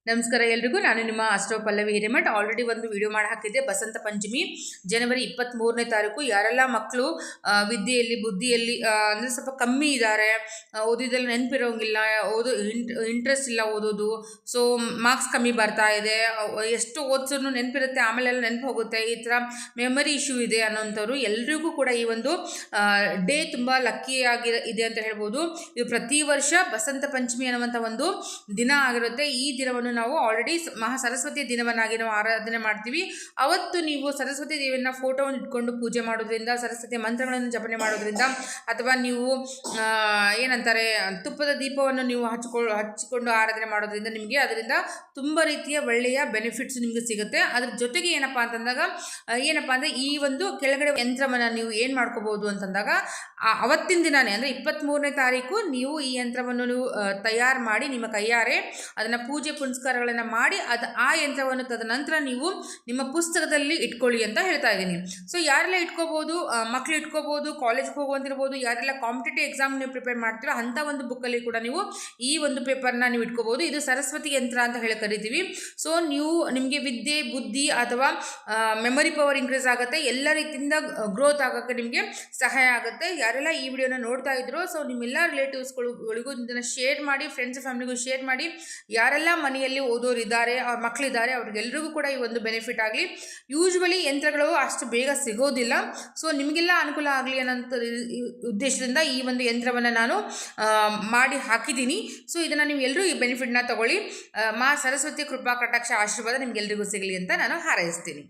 ನಮಸ್ಕಾರ ಎಲ್ರಿಗೂ. ನಾನು ನಿಮ್ಮ ಅಷ್ಟೋ ಪಲ್ಲವಿ ಹಿರೇಮಠ್. ಆಲ್ರೆಡಿ ಒಂದು ವಿಡಿಯೋ ಮಾಡಿ ಹಾಕಿದ್ದೆ. ಬಸಂತ ಪಂಚಮಿ ಜನವರಿ 23ನೇ ತಾರೀಕು. ಯಾರೆಲ್ಲ ಮಕ್ಕಳು ವಿದ್ಯೆಯಲ್ಲಿ ಬುದ್ಧಿಯಲ್ಲಿ ಅಂದರೆ ಸ್ವಲ್ಪ ಕಮ್ಮಿ ಇದ್ದಾರೆ, ಓದಿದೆಲ್ಲ ನೆನಪಿರೋಂಗಿಲ್ಲ, ಇಂಟ್ರೆಸ್ಟ್ ಇಲ್ಲ ಓದೋದು, ಸೊ ಮಾರ್ಕ್ಸ್ ಕಮ್ಮಿ ಬರ್ತಾ ಇದೆ, ಎಷ್ಟು ಓದಿಸೋನು ನೆನಪಿರುತ್ತೆ ಆಮೇಲೆಲ್ಲ ನೆನಪು ಹೋಗುತ್ತೆ, ಈ ಥರ ಮೆಮರಿ ಇಶ್ಯೂ ಇದೆ ಅನ್ನೋಂಥವ್ರು ಎಲ್ರಿಗೂ ಕೂಡ ಈ ಒಂದು ಡೇ ತುಂಬ ಲಕ್ಕಿಯಾಗಿ ಇದೆ ಅಂತ ಹೇಳ್ಬೋದು. ಇದು ಪ್ರತಿ ವರ್ಷ ಬಸಂತ ಪಂಚಮಿ ಅನ್ನುವಂಥ ಒಂದು ದಿನ ಆಗಿರುತ್ತೆ. ಈ ದಿನವನ್ನು ನಾವು ಆಲ್ರೆಡಿ ಮಹಾ ಸರಸ್ವತಿ ದಿನವನ್ನಾಗಿ ನಾವು ಆರಾಧನೆ ಮಾಡ್ತೀವಿ. ಅವತ್ತು ನೀವು ಸರಸ್ವತಿ ದೇವಿಯನ್ನ ಫೋಟೋವನ್ನು ಇಟ್ಕೊಂಡು ಪೂಜೆ ಮಾಡೋದ್ರಿಂದ, ಸರಸ್ವತಿ ಮಂತ್ರಗಳನ್ನು ಜಪನೆ ಮಾಡೋದ್ರಿಂದ, ಅಥವಾ ನೀವು ಏನಂತಾರೆ ತುಪ್ಪದ ದೀಪವನ್ನು ನೀವು ಹಚ್ಚಿಕೊಂಡು ಆರಾಧನೆ ಮಾಡೋದ್ರಿಂದ ನಿಮಗೆ ಅದರಿಂದ ತುಂಬ ರೀತಿಯ ಒಳ್ಳೆಯ ಬೆನಿಫಿಟ್ಸ್ ನಿಮಗೆ ಸಿಗುತ್ತೆ. ಅದ್ರ ಜೊತೆಗೆ ಏನಪ್ಪ ಅಂದರೆ ಈ ಒಂದು ಕೆಳಗಡೆ ಯಂತ್ರವನ್ನು ನೀವು ಏನು ಮಾಡ್ಕೋಬಹುದು ಅಂತಂದಾಗ ಅವತ್ತಿನ ದಿನಾನೇ ಅಂದರೆ 23ನೇ ತಾರೀಕು ನೀವು ಈ ಯಂತ್ರವನ್ನು ನೀವು ತಯಾರು ಮಾಡಿ ನಿಮ್ಮ ಕೈಯಾರೆ ಅದನ್ನು ಪೂಜೆ ಪುನಸ್ಕಾರಗಳನ್ನು ಮಾಡಿ ಆ ಯಂತ್ರವನ್ನು ತದನಂತರ ನೀವು ನಿಮ್ಮ ಪುಸ್ತಕದಲ್ಲಿ ಇಟ್ಕೊಳ್ಳಿ ಅಂತ ಹೇಳ್ತಾ ಇದ್ದೀನಿ. ಸೊ ಯಾರೆಲ್ಲ ಇಟ್ಕೋಬೋದು, ಮಕ್ಕಳು ಇಟ್ಕೋಬೋದು, ಕಾಲೇಜ್ಗೆ ಹೋಗುವಂತಿರ್ಬೋದು, ಯಾರೆಲ್ಲ ಕಾಂಪಿಟೇಟಿವ್ ಎಕ್ಸಾಮ್ ನೀವು ಪ್ರಿಪೇರ್ ಮಾಡ್ತೀರೋ ಅಂಥ ಒಂದು ಬುಕ್ಕಲ್ಲಿ ಕೂಡ ನೀವು ಈ ಒಂದು ಪೇಪರ್ನ ನೀವು ಇಟ್ಕೋಬೋದು. ಇದು ಸರಸ್ವತಿ ಯಂತ್ರ ಅಂತ ಹೇಳಿ ಕರಿತೀವಿ. ಸೊ ನಿಮಗೆ ವಿದ್ಯೆ ಬುದ್ಧಿ ಅಥವಾ ಮೆಮೊರಿ ಪವರ್ ಇನ್ಕ್ರೀಸ್ ಆಗುತ್ತೆ, ಎಲ್ಲ ರೀತಿಯಿಂದ ಗ್ರೋತ್ ಆಗೋಕ್ಕೆ ನಿಮಗೆ ಸಹಾಯ ಆಗುತ್ತೆ. ಯಾರೆಲ್ಲ ಈ ವಿಡಿಯೋನ ನೋಡ್ತಾ ಇದ್ರು, ಸೊ ನಿಮ್ಮೆಲ್ಲ ರಿಲೇಟಿವ್ಸ್ಗಳಿಗೂ ಇದನ್ನು ಶೇರ್ ಮಾಡಿ, ಫ್ರೆಂಡ್ಸ್ ಫ್ಯಾಮಿಲಿಗೂ ಶೇರ್ ಮಾಡಿ. ಯಾರೆಲ್ಲ ಮನೆಯಲ್ಲಿ ಓದೋರು ಇದ್ದಾರೆ, ಅವ್ರ ಮಕ್ಕಳಿದ್ದಾರೆ, ಅವ್ರಿಗೆಲ್ರಿಗೂ ಕೂಡ ಈ ಒಂದು ಬೆನಿಫಿಟ್ ಆಗಲಿ. ಯೂಶ್ವಲಿ ಯಂತ್ರಗಳು ಅಷ್ಟು ಬೇಗ ಸಿಗೋದಿಲ್ಲ, ಸೊ ನಿಮಗೆಲ್ಲ ಅನುಕೂಲ ಆಗಲಿ ಅನ್ನೋ ಉದ್ದೇಶದಿಂದ ಈ ಒಂದು ಯಂತ್ರವನ್ನು ನಾನು ಮಾಡಿ ಹಾಕಿದ್ದೀನಿ. ಸೊ ಇದನ್ನು ನೀವು ಎಲ್ಲರೂ ಈ ಬೆನಿಫಿಟ್ನ ತಗೊಳ್ಳಿ. ಮಾ ಸರಸ್ವತಿ ಕೃಪಾ ಕಟಾಕ್ಷ ಆಶೀರ್ವಾದ ನಿಮ್ಗೆಲ್ರಿಗೂ ಸಿಗಲಿ ಅಂತ ನಾನು ಹಾರೈಸ್ತೀನಿ.